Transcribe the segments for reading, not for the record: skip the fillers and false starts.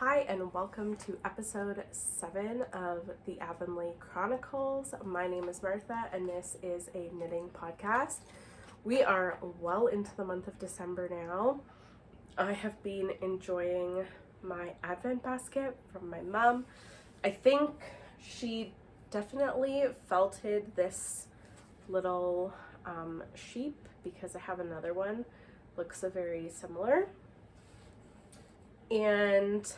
Hi, and welcome to episode 7 of the Avonlea Chronicles. My name is Martha, and this is a knitting podcast. We are well into the month of December now. I have been enjoying my advent basket from my mom. I think she definitely felted this little sheep because I have another one. Looks very similar. And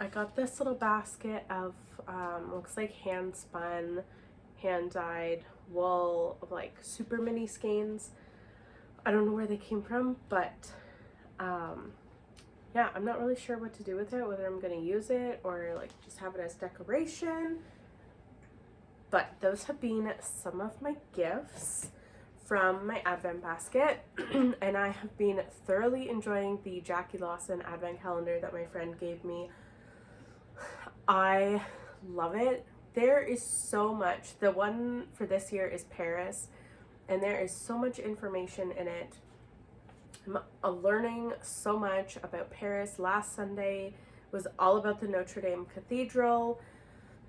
I got this little basket of looks like hand spun, hand dyed wool of like super mini skeins. I don't know where they came from, but yeah, I'm not really sure what to do with it, whether I'm gonna use it or like just have it as decoration. But those have been some of my gifts from my advent basket. And I have been thoroughly enjoying the Jackie Lawson advent calendar that my friend gave me. I love it. There is so much. The one for this year is Paris, and there is so much information in it. I'm learning so much about Paris. Last Sunday was all about the Notre Dame Cathedral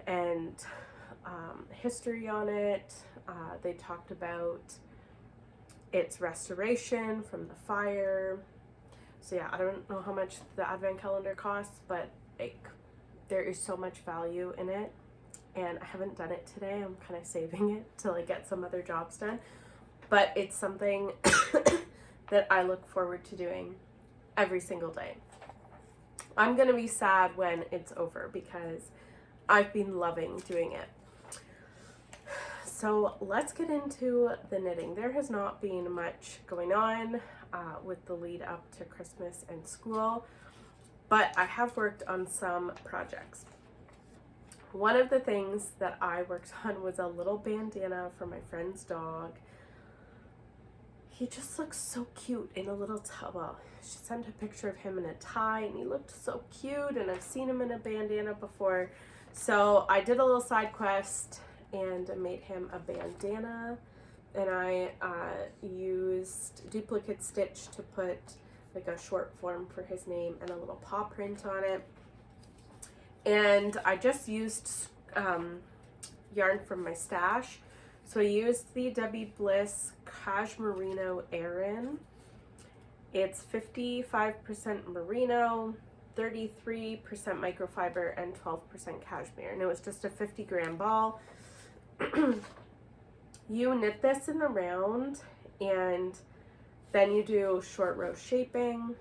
and history on it. They talked about its restoration from the fire. So yeah, I don't know how much the advent calendar costs, but like there is so much value in it, and I haven't done it today. I'm kind of saving it till I get some other jobs done, but it's something that I look forward to doing every single day. I'm gonna be sad when it's over because I've been loving doing it. So let's get into the knitting. There has not been much going on with the lead up to Christmas and school, but I have worked on some projects. One of the things that I worked on was a little bandana for my friend's dog. He just looks so cute in a little towel. She sent a picture of him in a tie, and he looked so cute, and I've seen him in a bandana before. So I did a little side quest and made him a bandana, and I used duplicate stitch to put like a short form for his name and a little paw print on it. And I just used yarn from my stash. So I used the Debbie Bliss Cashmerino Aran. It's 55% merino, 33% microfiber, and 12% cashmere. And it was just a 50-gram ball. You knit this in the round, and then you do short row shaping,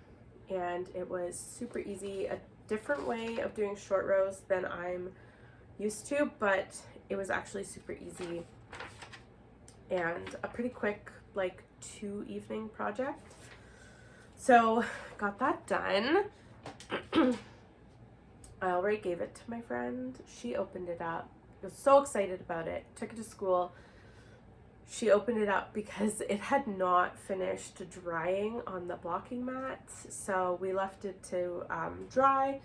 and it was super easy. A different way of doing short rows than I'm used to, but it was actually super easy and a pretty quick, like 2 evening project. So got that done. I already gave it to my friend. She opened it up. I was so excited about it. Took it to school. She opened it up because it had not finished drying on the blocking mat, so we left it to dry,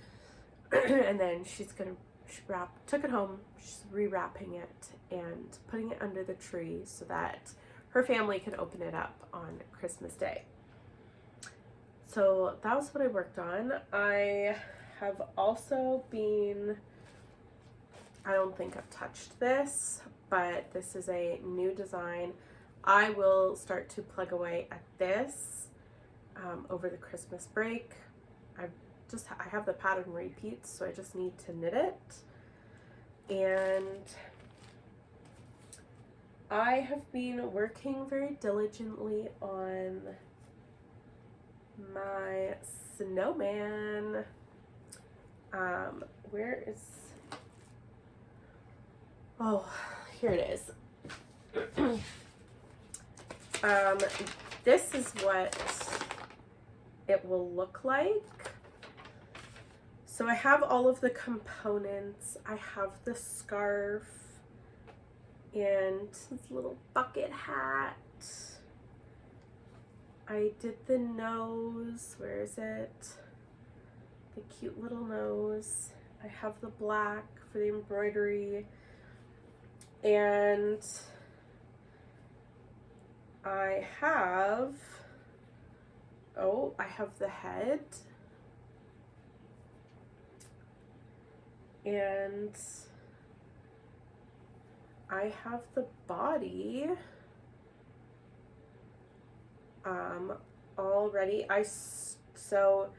and then she took it home. She's rewrapping it and putting it under the tree so that her family can open it up on Christmas Day. So that was what I worked on. I have also been, I don't think I've touched this, but this is a new design. I will start to plug away at this over the Christmas break. I have the pattern repeats, so I just need to knit it. And I have been working very diligently on my snowman. Where is, oh, here it is. This is what it will look like. So I have all of the components. I have the scarf and this little bucket hat. I did the nose. Where is it? The cute little nose. I have the black for the embroidery. And I have the head. And I have the body all ready. So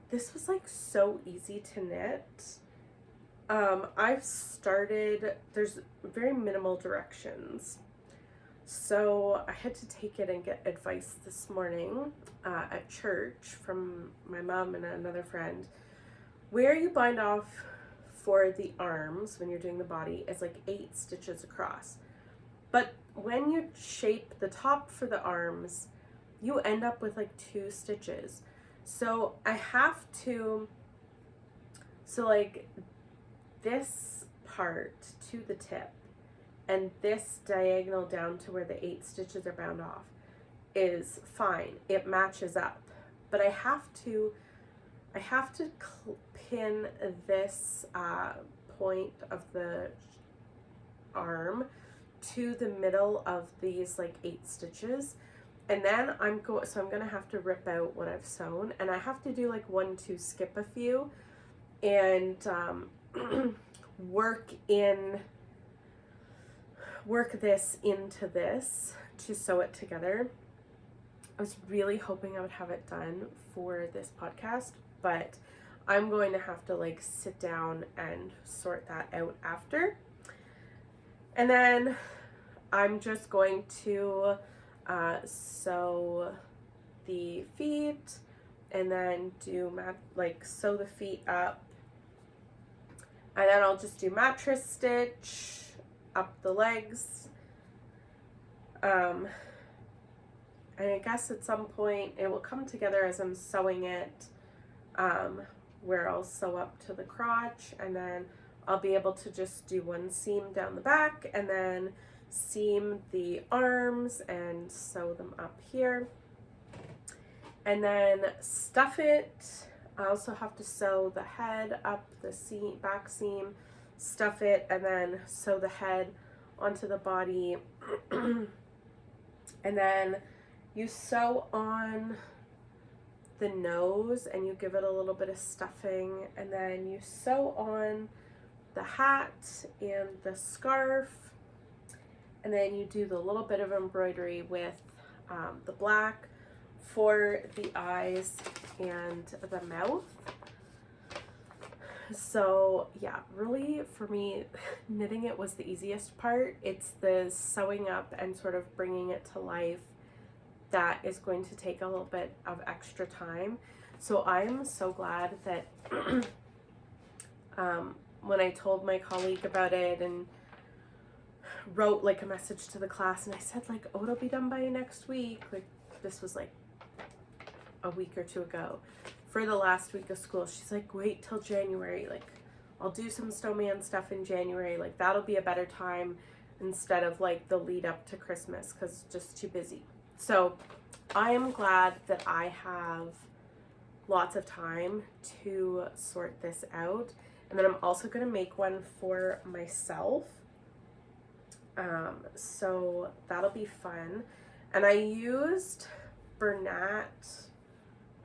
this was like so easy to knit. I've started, there's very minimal directions. So I had to take it and get advice this morning at church from my mom and another friend. Where you bind off for the arms when you're doing the body is like 8 stitches across. But when you shape the top for the arms, you end up with like 2 stitches. So I have to, so like this part to the tip and this diagonal down to where the 8 stitches are bound off is fine. It matches up. But I have to pin this point of the arm to the middle of these like 8 stitches, and then I'm gonna have to rip out what I've sewn, and I have to do like 1, 2, skip a few, and work this into this to sew it together. I was really hoping I would have it done for this podcast, but I'm going to have to like sit down and sort that out after. And then I'm just going to sew the feet, and then sew the feet up, and then I'll just do mattress stitch up the legs. And I guess at some point it will come together as I'm sewing it, where I'll sew up to the crotch, and then I'll be able to just do 1 seam down the back and then seam the arms and sew them up here. And then stuff it. I also have to sew the head up the seam, back seam, stuff it, and then sew the head onto the body. And then you sew on the nose and you give it a little bit of stuffing, and then you sew on the hat and the scarf, and then you do the little bit of embroidery with the black for the eyes and the mouth. So yeah, really for me, knitting it was the easiest part. It's the sewing up and sort of bringing it to life that is going to take a little bit of extra time. So I'm so glad that when I told my colleague about it and wrote like a message to the class, and I said like, oh, it'll be done by next week. Like, this was like a week or 2 ago. For the last week of school, she's like, wait till January. Like, I'll do some snowman stuff in January. Like, that'll be a better time instead of like the lead up to Christmas, because it's just too busy. So I am glad that I have lots of time to sort this out. And then I'm also going to make one for myself. So that'll be fun. And I used Bernat.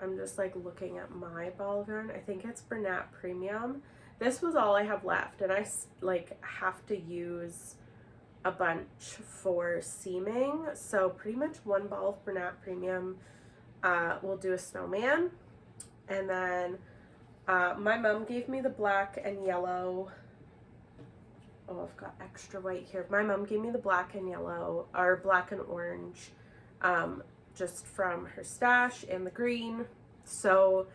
I'm just like looking at my ball of yarn. I think it's Bernat Premium. This was all I have left, and I like have to use a bunch for seaming. So pretty much 1 ball of Bernat Premium will do a snowman. And then my mom gave me the black and yellow. Oh, I've got extra white here. My mom gave me the black and yellow, or black and orange, just from her stash, and the green. So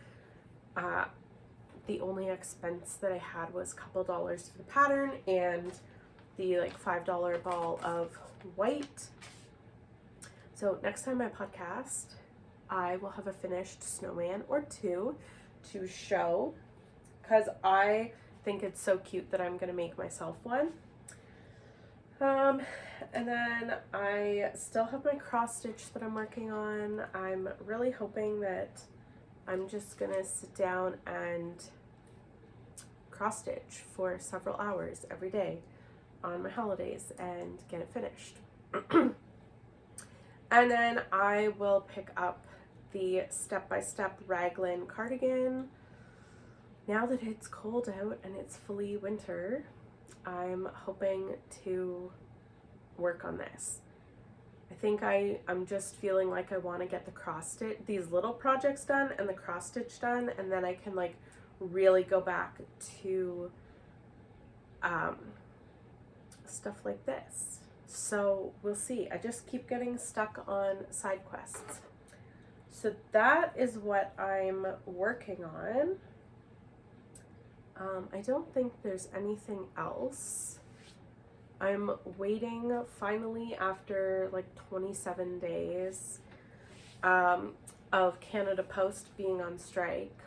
the only expense that I had was a couple dollars for the pattern and the like $5 ball of white. So next time I podcast, I will have a finished snowman or 2 to show, because I think it's so cute that I'm gonna make myself one. And then I still have my cross stitch that I'm working on. I'm really hoping that I'm just gonna sit down and cross stitch for several hours every day on my holidays and get it finished. And then I will pick up the step-by-step raglan cardigan. now that it's cold out and it's fully winter, I'm hoping to work on this. I think I'm just feeling like I want to get the cross stitch, these little projects done and the cross stitch done, and then I can like really go back to stuff like this. So we'll see. I just keep getting stuck on side quests. So that is what I'm working on. I don't think there's anything else. I'm waiting finally after like 27 days of Canada Post being on strike.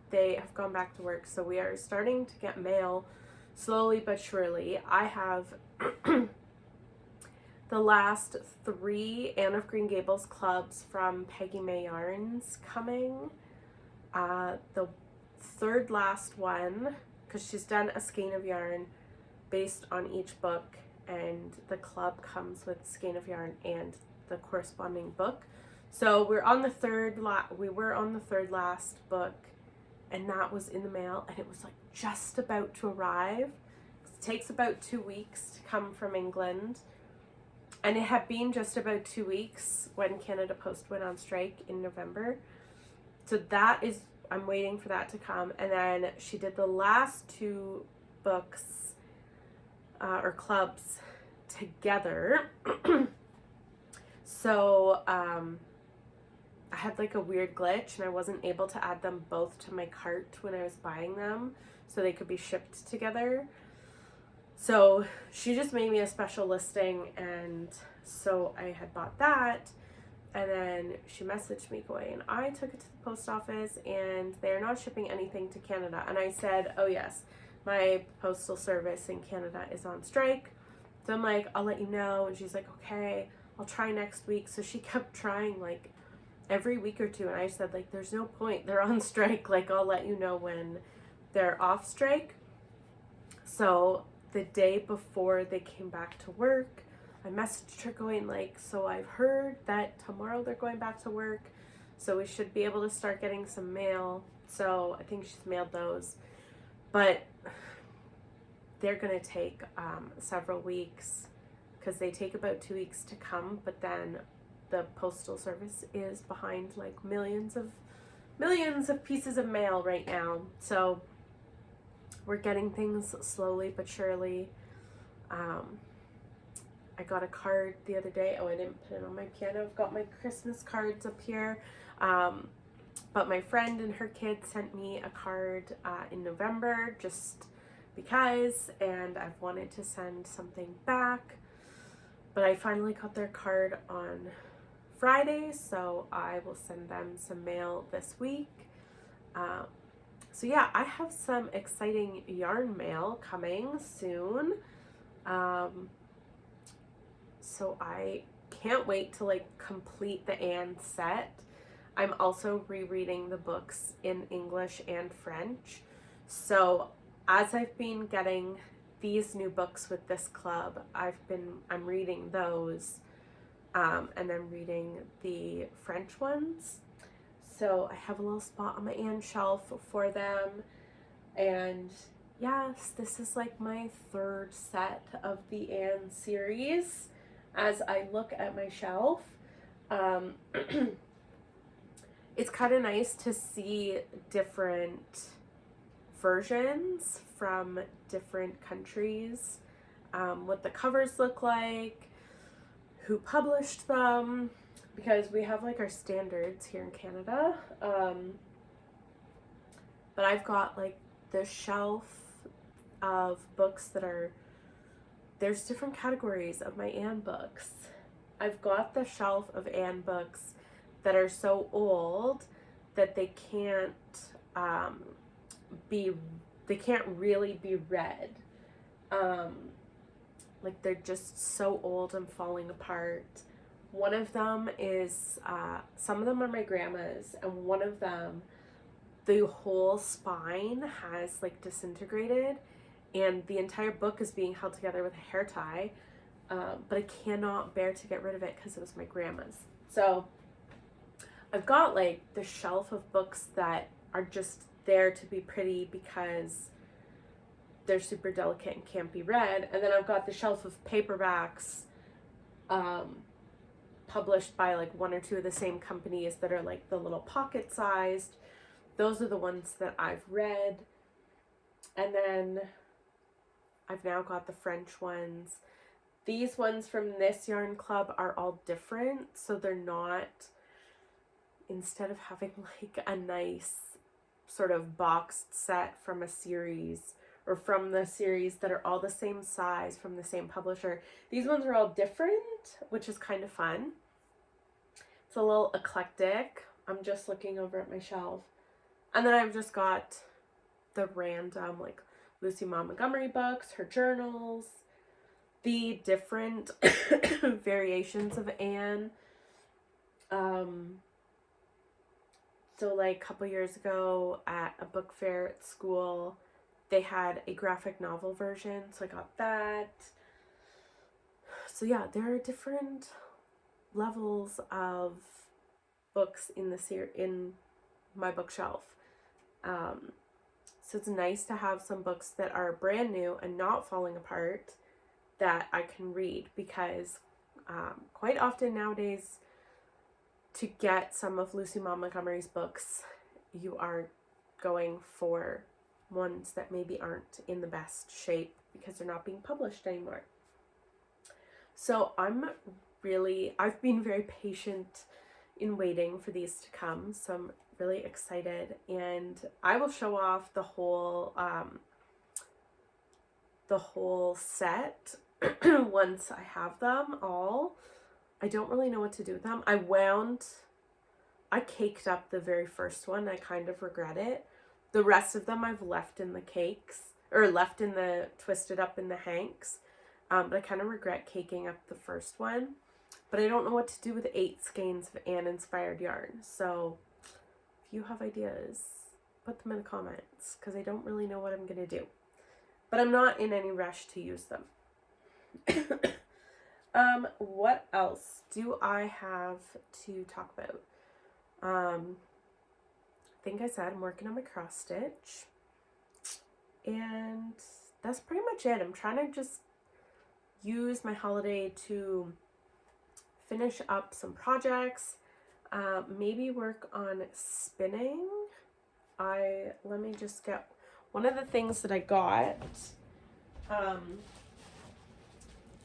They have gone back to work, so we are starting to get mail slowly but surely. I have the last 3 Anne of Green Gables clubs from Peggy May Yarns coming. The third last one, because she's done a skein of yarn based on each book, and the club comes with skein of yarn and the corresponding book. So we were on the third last book, and that was in the mail, and it was like just about to arrive. It takes about 2 weeks to come from England, and it had been just about 2 weeks when Canada Post went on strike in November. So that is, I'm waiting for that to come. And then she did the last 2 books or clubs together. So I had like a weird glitch and I wasn't able to add them both to my cart when I was buying them so they could be shipped together. So she just made me a special listing, and so I had bought that, and then she messaged me going, I took it to the post office and they're not shipping anything to Canada. And I said, oh yes, my postal service in Canada is on strike. So I'm like, I'll let you know. And she's like, okay, I'll try next week. So she kept trying like every week or two, and I said, like, there's no point, they're on strike, like I'll let you know when they're off strike. So the day before they came back to work, I messaged her going like, so I've heard that tomorrow they're going back to work, so we should be able to start getting some mail. So I think she's mailed those, but they're gonna take several weeks, because they take about 2 weeks to come, but then the postal service is behind like millions of pieces of mail right now. So we're getting things slowly but surely. I got a card the other day. Oh, I didn't put it on my piano. I've got my Christmas cards up here. But my friend and her kids sent me a card in November just because, and I've wanted to send something back. But I finally got their card on Friday, so I will send them some mail this week. So yeah, I have some exciting yarn mail coming soon. So I can't wait to like complete the Anne set. I'm also rereading the books in English and French. So as I've been getting these new books with this club, I'm reading those, and then reading the French ones. So I have a little spot on my Anne shelf for them. And yes, this is like my 3rd set of the Anne series. As I look at my shelf, it's kind of nice to see different versions from different countries, what the covers look like, who published them, because we have like our standards here in Canada. But I've got like the shelf of books that are, there's different categories of my Anne books. I've got the shelf of Anne books that are so old that they can't really be read. Like they're just so old and falling apart. One of them is, some of them are my grandma's, and one of them, the whole spine has like disintegrated, and the entire book is being held together with a hair tie, but I cannot bear to get rid of it because it was my grandma's. So I've got like the shelf of books that are just there to be pretty because they're super delicate and can't be read. And then I've got the shelf of paperbacks published by like one or two of the same companies that are like the little pocket sized. Those are the ones that I've read. And then I've now got the French ones. These ones from this yarn club are all different, so they're not, instead of having like a nice sort of boxed set from a series or from the series that are all the same size from the same publisher, these ones are all different, which is kind of fun. It's a little eclectic. I'm just looking over at my shelf. And then I've just got the random like Lucy Maud Montgomery books, her journals, the different variations of Anne. So like a couple years ago at a book fair at school, they had a graphic novel version, so I got that. So yeah, there are different levels of books in the in my bookshelf. So it's nice to have some books that are brand new and not falling apart that I can read, because quite often nowadays, to get some of Lucy Maud Montgomery's books, you are going for ones that maybe aren't in the best shape because they're not being published anymore. So I've been very patient in waiting for these to come, so I'm really excited, and I will show off the whole set once I have them all. I don't really know what to do with them. I caked up the very first one. I kind of regret it. The rest of them I've left in the cakes, or left in the, twisted up in the hanks. But I kind of regret caking up the first one. But I don't know what to do with 8 skeins of Anne inspired yarn. So if you have ideas, put them in the comments, because I don't really know what I'm going to do. But I'm not in any rush to use them. What else do I have to talk about? I think I said I'm working on my cross stitch, and that's pretty much it. I'm trying to just use my holiday to finish up some projects, maybe work on spinning. Let me just get one of the things that I got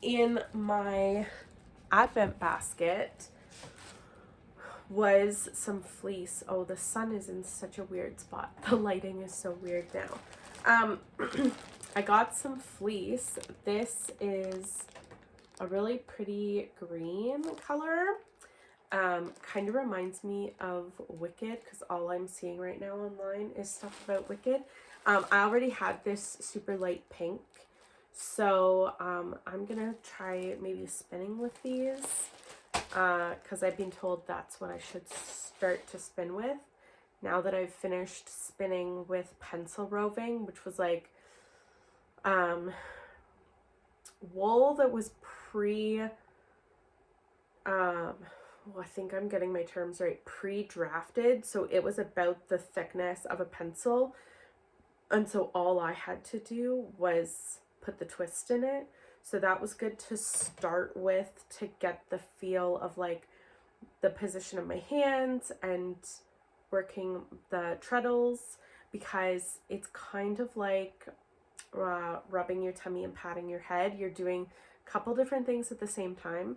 in my advent basket was some fleece. Oh, the sun is in such a weird spot. The lighting is so weird now. I got some fleece. This is a really pretty green color. Kind of reminds me of Wicked, because all I'm seeing right now online is stuff about Wicked. I already had this super light pink, so I'm gonna try maybe spinning with these, because I've been told that's what I should start to spin with, now that I've finished spinning with pencil roving, which was like wool that was I think I'm getting my terms right, pre-drafted, so it was about the thickness of a pencil, and so all I had to do was put the twist in it. So that was good to start with, to get the feel of like the position of my hands and working the treadles, because it's kind of like rubbing your tummy and patting your head. You're doing a couple different things at the same time.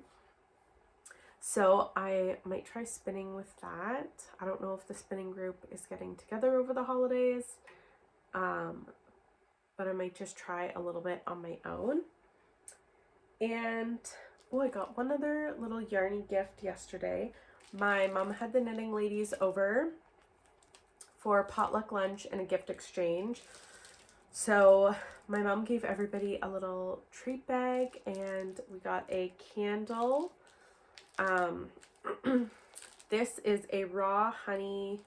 So I might try spinning with that. I don't know if the spinning group is getting together over the holidays, but I might just try a little bit on my own. And oh, I got one other little yarny gift yesterday. My mom had the knitting ladies over for potluck lunch and a gift exchange. So my mom gave everybody a little treat bag, and we got a candle. This is a raw honey.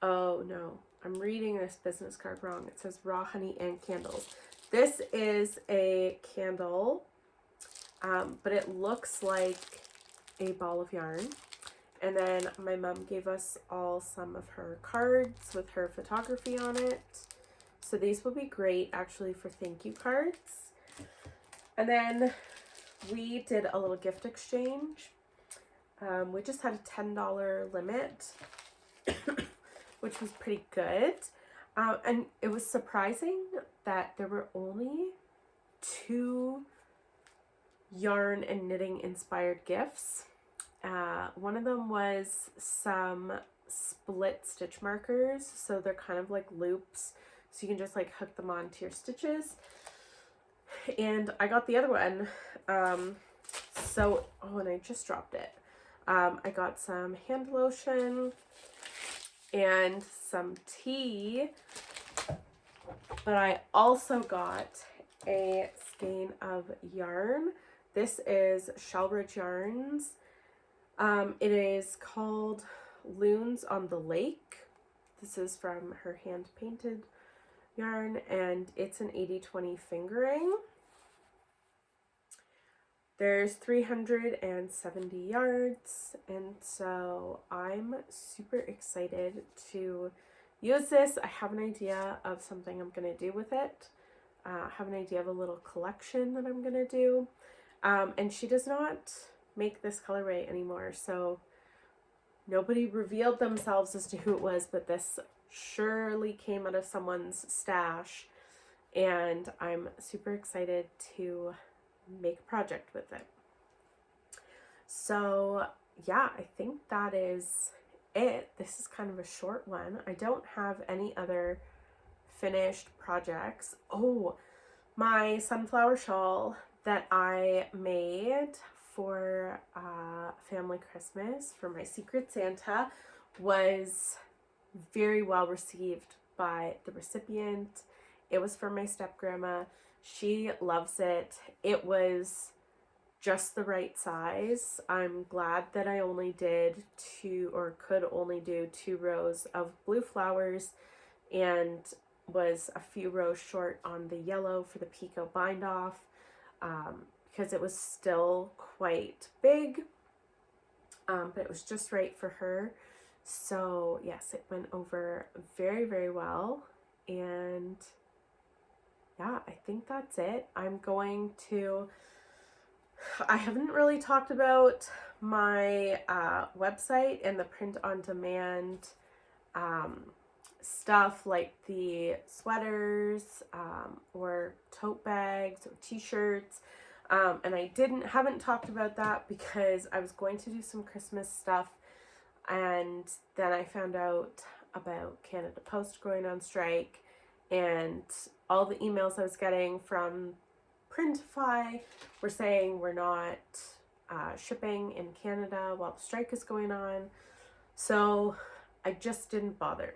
Oh no, I'm reading this business card wrong. It says raw honey and candles. This is a candle, but it looks like a ball of yarn. And then my mom gave us all some of her cards with her photography on it. So these will be great actually for thank you cards. And then we did a little gift exchange. We just had a $10 limit, which was pretty good. And it was surprising that there were only 2 yarn and knitting inspired gifts. One of them was some split stitch markers, so they're kind of like loops, so you can just like hook them onto your stitches. And I got the other one, and I just dropped it. I got some hand lotion and some tea, but I also got a skein of yarn. This is Shellbridge Yarns. It is called Loons on the Lake. This is from her hand painted yarn, and it's an 80/20 fingering. There's 370 yards, and so I'm super excited to use this. I have an idea of something I'm going to do with it. I have an idea of a little collection that I'm going to do. And she does not make this colorway anymore, so nobody revealed themselves as to who it was, but this surely came out of someone's stash, and I'm super excited to make a project with it. So yeah, I think that is it. This is kind of a short one. I don't have any other finished projects. Oh, my sunflower shawl that I made for family Christmas for my Secret Santa was very well received by the recipient. It was for my step grandma. She loves it. It was just the right size. I'm glad that I only did could only do 2 rows of blue flowers and was a few rows short on the yellow for the picot bind off, because it was still quite big, but it was just right for her. So yes, it went over very, very well. And yeah, I think that's it. I haven't really talked about my website and the print on demand stuff like the sweaters or tote bags or t-shirts. And I haven't talked about that because I was going to do some Christmas stuff, and then I found out about Canada Post going on strike, and all the emails I was getting from Printify were saying we're not shipping in Canada while the strike is going on. So I just didn't bother.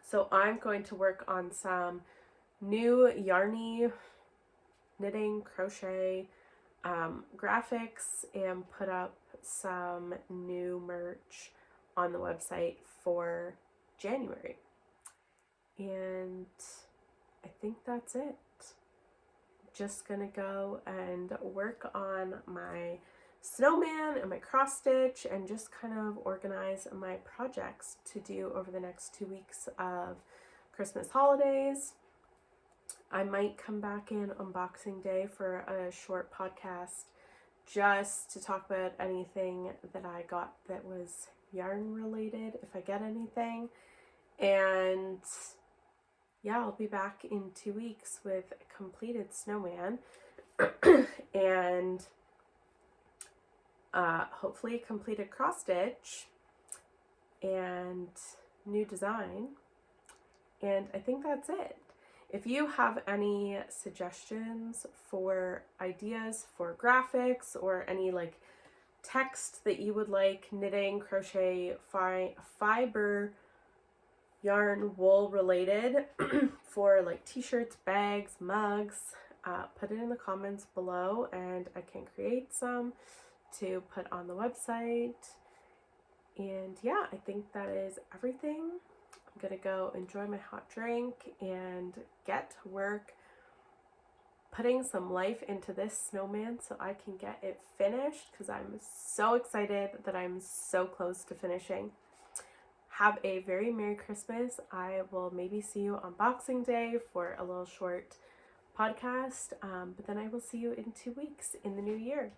So I'm going to work on some new yarny knitting, crochet, graphics, and put up some new merch on the website for January. And I think that's it. Just gonna go and work on my snowman and my cross stitch and just kind of organize my projects to do over the next 2 weeks of Christmas holidays. I might come back in on Boxing Day for a short podcast just to talk about anything that I got that was yarn related, if I get anything. And yeah, I'll be back in 2 weeks with a completed snowman and hopefully a completed cross stitch and new design. And I think that's it. If you have any suggestions for ideas for graphics or any like text that you would like knitting, crochet, fiber, yarn, wool related for like t-shirts, bags, mugs, put it in the comments below and I can create some to put on the website. And yeah, I think that is everything. I'm gonna go enjoy my hot drink and get to work putting some life into this snowman so I can get it finished, because I'm so excited that I'm so close to finishing. Have a very Merry Christmas. I will maybe see you on Boxing Day for a little short podcast, but then I will see you in 2 weeks in the new year.